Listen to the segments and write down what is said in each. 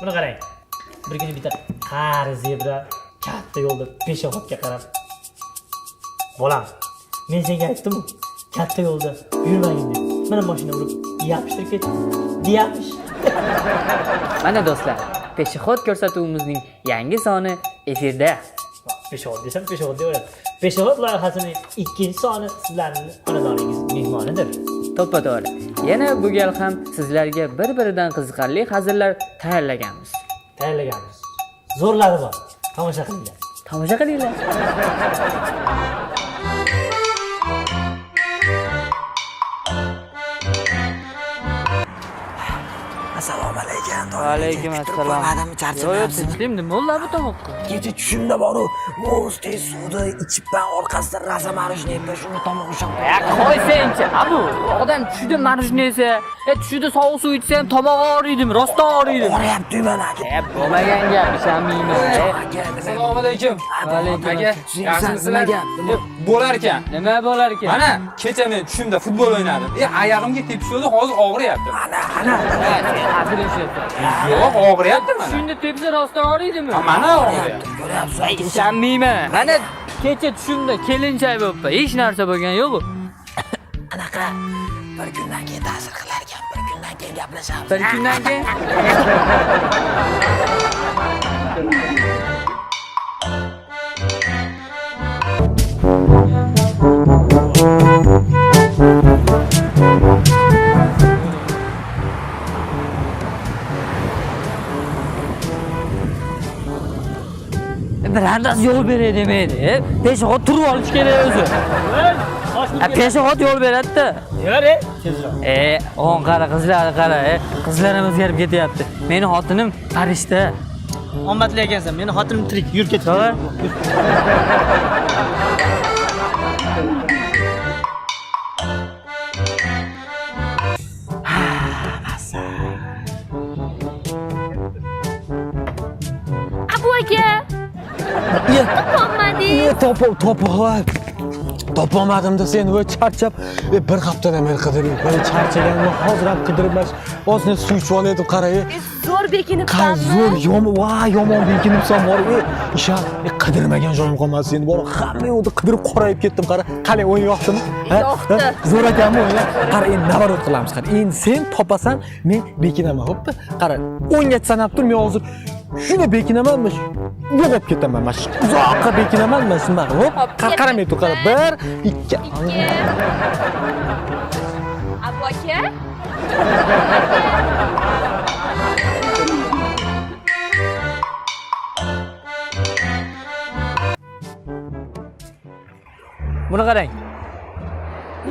Buni qarang. Bir kuni bitta qari zebra katta yo'lda peshoxodga qarab. Bolam, men senga aytdim-ku, katta yo'lda yurmagin deb. Mana mashina urib, yapishtirib ketdi. Deyapmish. Mana do'stlar, peshixod ko'rsatuvimizning yangi soni efirda. Peshobod desam peshobod deyveradi. Peshobod loyihasining 2-soni sizlarning xonadoningiz mehmonidir. To'ppa-to'g'ri. Yana bu gal ham sizlarga bir-biridan qiziqarli hazillar tayyorlaganmiz. Zo'rlari bor. Tomosha qilinglar. Tomosha qilinglar. Assalomu alaykum. Va alaykum assalom. Yo'q, tinchlik, nima bo'ldi bu tomoqqa? Kecha tushimda boru, muz tez suvda ichib ban orqasidan raza marujni yeb, shuni tomoq ushab. Ya qo'y senchi. Abu, odam tushida marujni yesa, tushida sovuq suv ichsa ham tomog'i og'riydimi? Rostdan og'riydimi? Og'riyapti-yu aka. Bo'lmagan gap, ishonmayman. Assalomu alaykum. Va alaykum Aka, yaxshimisizlar? Bo'lar ekan. Nima bo'lar ekan? Mana kecha men tushimda futbol o'ynadim. Oyog'imga tepib oldi, hozir og'riyapti. Ana. Hazillashyapti. Yo'q, og'riyapti mana. Shunda tepsa rostdan og'riydimi? Mana og'riyapti. Ko'ryapsiz. Ishonmayman. Mana kecha tushimda kelinchak bo'libdi. Hech narsa bo'lgan yo'q bu. Anaqa bir kundan keyin ta'sir qilar ekan. Bir kundan keyin gaplashamiz. Bir kundan keyin Birindas yo'l beray demaydi. Peshixod turib olish kerak o'zi. Peshixod yo'l beradi-da. Yore, tezroq. O'ng qara, qizlar qara. Qizlarim o'zgarib ketyapti. Meni xotinim farishta. Omadli ekansan. Meni xotinim tirik. Yur ket. To'g'ri? Abu aka. Topolmadim sen voy charchab bir haftadan beri qidirib. Men charchaganimni hozir ham qidiribman. Ozgina suv ichib olaydim, qaray. Zo'r bekinibsanmi? Zo'r yomon bekinibsan bor. Isha qidirmagan joyim qolmadi sen bor. Hamma yoqda qidirib qorayib ketdim, qara. Qani o'yin yoqdimi? Yoqdi. Zo'r ekanmi o'yin? Qara, endi navarot qilamiz, qara. Endi sen topasan, men bekinaman, xo'pmi? Qara, 10 ga sanab tur, men hozir shuni bekinamanmi? Yo'qib ketaman, mana shu uzoqqa bekinaman, men shunday. Hop, qaramay tur, qara. 1, 2. Abu aka? Buni qarang.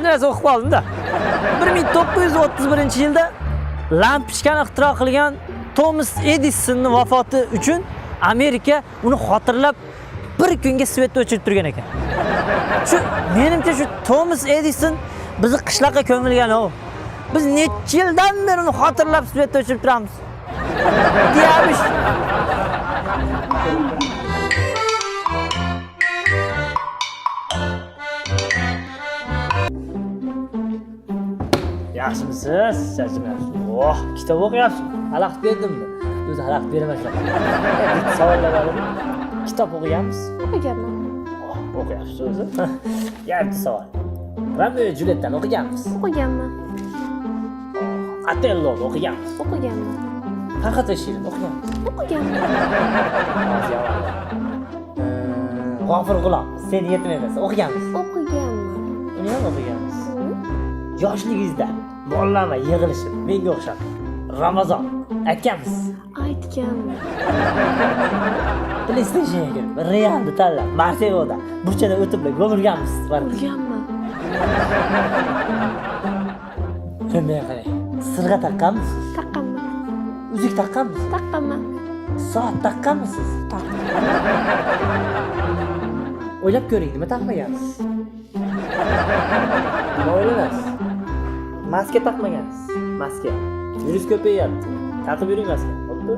Narsa o'qib qoldim-da. 1931-yilda lampochkani ixtiro qilgan Thomas Edisonning vafoti uchun Amerika uni xotirlab bir kunga svetni o'chirib turgan ekan. Menimcha shu Thomas Edison bizni qishloqqa ko'milgan-ku. Biz necha yildan beri uni xotirlab svetni o'chirib turamiz. Deyamish. Yaxshimisiz? Charchamayapsiz. Kitob o'qiyapsiz. Xalaqit berdimmi? O'zi xalaqit beraman shunaqa. Bitta savollar bor. Kitob o'qigansiz? O'qiganman. O'qiyapsiz o'zi. Bitta savol. Romeo va Julyettani o'qigansiz? O'qiganman. Otelloni o'qigansiz? O'qiganman. Farhod va Shirin o'qigansiz? O'qiganman. G'ofir G'ulom, sen yetim emas, o'qigansiz? O'qiganman. Uni ham o'qigansiz. Yoshligingizda bolalarga yig'ilishib, menga o'xshab Ramazon aytgansiz. Aytganman. PlayStationga kirib, Realni tanlab, Marseyoda burchada o'tib gol urgansiz. Urganman. Bunday qarang. Sirg'a taqqanmisiz? Taqqanman. Uzuk taqqanmisiz? Taqqanman. Soat taqqanmisiz? O'ylab ko'ring, nima taqmagansiz? Nima o'ylaysiz? Maska taqmagansiz. Maska. Virus ko'payyapti. Taqib yuring maska. Bo'pti?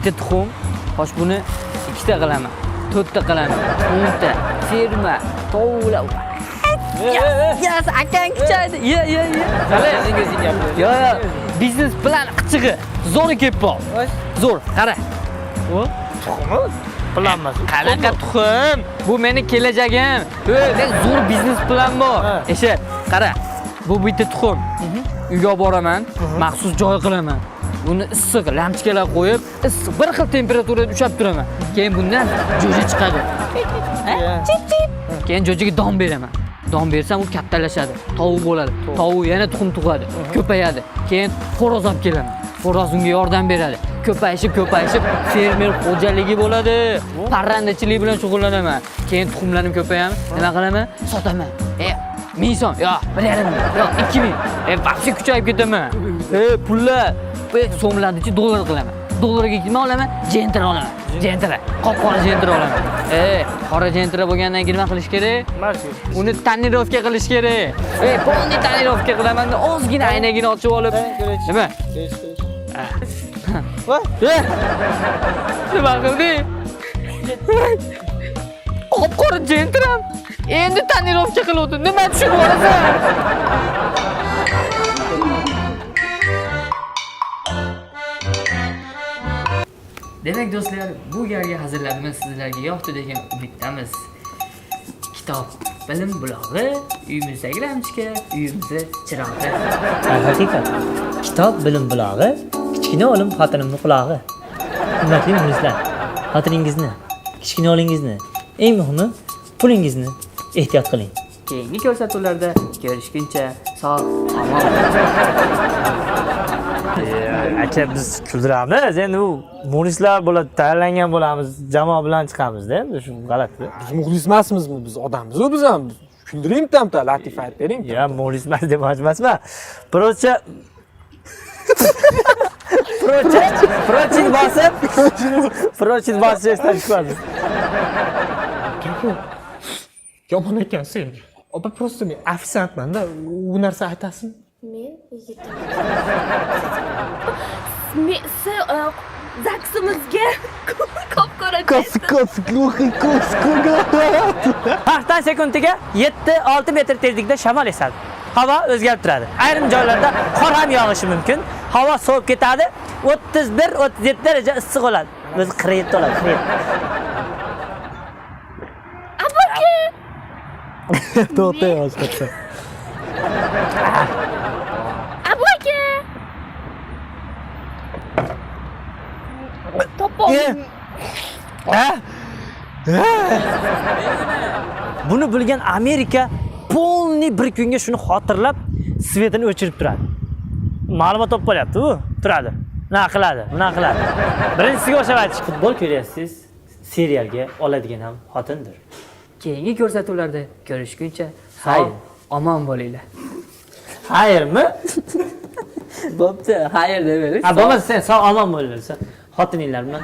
bitta tuxum, xo'sh buni 2 ta qilaman, 4 ta qilaman, 10 ta, ferma, Tovlar. Yes, akang kuchaydi. Ye. Qalay o'zingiz yapasiz? Yo, biznes plan qichig'i. Zo'r kepol. Zo'r, qara. O, Planmas. qanaqa tuxum? Bu meni kelajagim. Men zo'r biznes plan bor. Eshit, qara. Bu bitta tuxum. Uyga olib boraman, maxsus joy qilaman. Buni issiq lampochkalar qo'yib, issiq bir xil temperaturada ushlab turaman. Keyin bundan jo'ja chiqadi. Keyin jo'jaga don beraman. Don bersam u kattalashadi, tovuq bo'ladi. Tovuq yana tuxum tug'adi, ko'payadi. Keyin xo'roz olib kelaman. Xo'roz unga yordam beradi. Ko'payishib fermer xo'jaligi bo'ladi. Parrandachilik bilan shug'ullanaman. Keyin tuxumlarim ko'payadi. Nima qilaman? Sotaman. 1000 so'm, yo 1,5 ming, yo 2000. Vaqti kuchayib ketaman. Pullar so'mlarni dollar qilaman. Dollarga nima olaman? Jentira olaman. Jentira. Qop-qora jentira olaman. Qora jentira bo'lgandan keyin nima qilish kerak? Uni tonirovka qilish kerak. Polni tonirovka qilaman. Ozgina aynagini ochib olib. Nima? Nima qilding? Qop-qora jentiram. Endi tonirovka qiluvdi. Nima tushunib olasan? Demak do'stlar, bu galgi hazillarimiz sizlarga yoqdi degan umiddamiz. Kitob bilim bulog'i, uyimizdagi lampochka, uyimizni chirog'i. Haqiqat. Kitob bilim bulog'i, kichkina o'lim xotinimni qulog'i. Hurmatli muxlislar, xotiningizni, kichkina o'lingizni, eng muhimi pulingizni ehtiyot qiling. Keyingi ko'rsatuvlarda ko'rishguncha sog' omon. Aka biz kuldiramiz. Endi u muxlislar bo'ladi, tayyorlangan bo'lamiz, jamoa bilan chiqamiz-da. Endi shu g'alati. Biz muxlis emasmizmi? Biz odammiz-ku biz ham. Kuldiring tamta, latifa aytib bering. Ya muxlis emas deb aytmasman. Procha Prochit bosib esdan chiqadi. Yomon ekansan. Opa, просто men ofisiantman-da, u narsa aytasin. Men yigitim. Zaksimizga qop-qora Vaqtdan sekundiga 7-6 metr tezlikda shamol esadi. Havo o'zgarib turadi. Ayrim joylarda qor ham yog'ishi mumkin. Havo sovib ketadi. 31-37 daraja issiq bo'ladi. O'zi qiret bo'ladi, qiret. Abaka. To'xta yozibsan. Abaka. To'pol. Buni bilgan Amerika polni bir kunga shuni xotirlab svetini o'chirib turadi. Ma'lumot topib qolyapti u. Turadi. Nima qiladi? Birinchisiga o'xshab aytish. Futbol ko'ryapsiz, serialga oladigan ham xotindir. Keyingi ko'rsatuvlarda ko'rishguncha sog' omon bo'linglar. Xayrmi? Bo'pti, xayr deb bering. Bo'lmasa sen sog' omon bo'laversan. Xotininglar bilan.